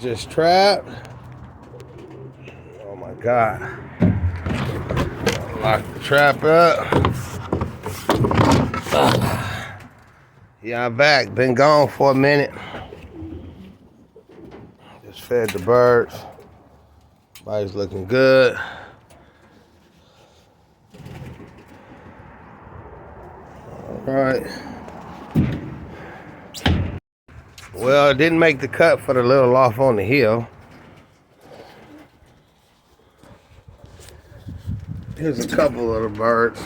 Just trapped. Oh my God. Lock the trap up. Yeah, I'm back. Been gone for a minute. Just fed the birds. Everybody's looking good. All right. Well, it didn't make the cut for the little loft on the hill. Here's a couple of the birds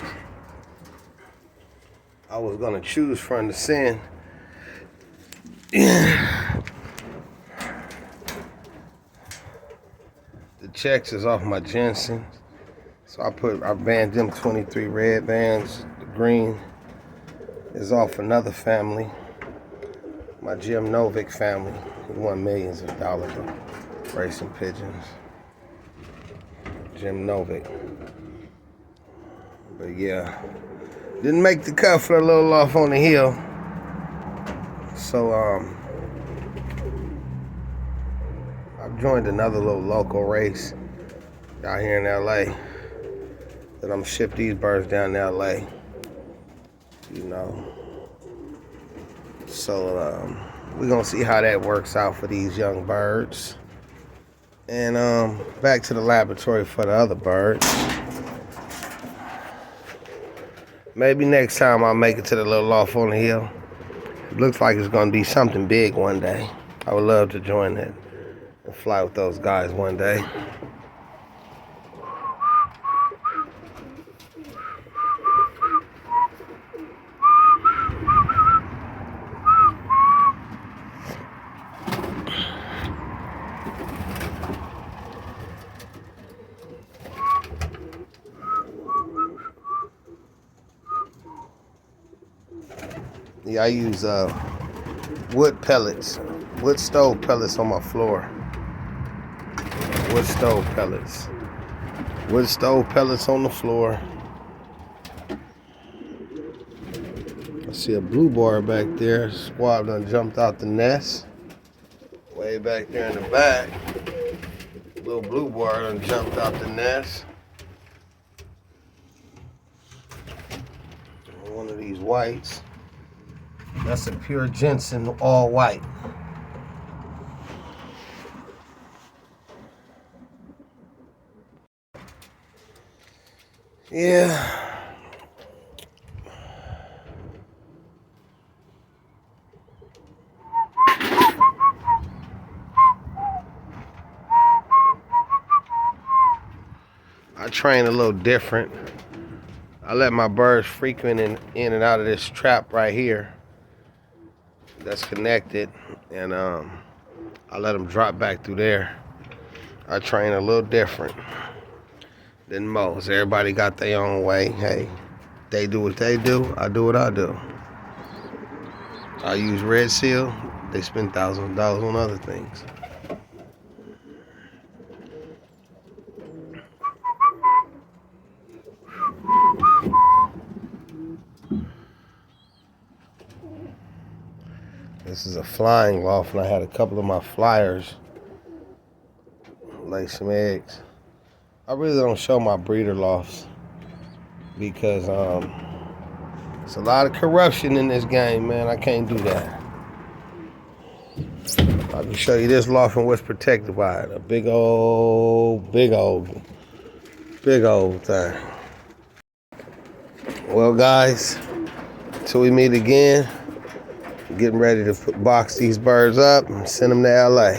I was gonna choose from to send. The checks is off my ginseng, so I banned them 23 red bands. The green is off another family, my Jim Novick family. He won millions of dollars of racing pigeons. Jim Novick. But yeah, didn't make the cut for the little off on the hill. So I've joined another little local race out here in LA. That I'm ship these birds down to LA. You know. So we're gonna see how that works out for these young birds. And back to the laboratory for the other birds. Maybe next time I'll make it to the little loft on the hill. It looks like it's gonna be something big one day. I would love to join that and fly with those guys one day. Yeah, I use wood pellets, wood stove pellets on my floor. Wood stove pellets. Wood stove pellets on the floor. I see a blue bar back there. Squab done jumped out the nest. Way back there in the back. Little blue bar done jumped out the nest. One of these whites. That's a pure ginseng, all white. Yeah. I train a little different. I let my birds frequent in and out of this trap right here that's connected, and I let them drop back through there. I train a little different than most. Everybody got their own way. Hey, they do what they do, I do what I do. I use Red Seal. They spend thousands of dollars on other things. This is a flying loft, and I had a couple of my flyers lay some eggs. I really don't show my breeder lofts because it's a lot of corruption in this game, man. I can't do that. I can show you this loft and what's protected by it. A big old thing. Well, guys, until we meet again, getting ready to box these birds up and send them to LA.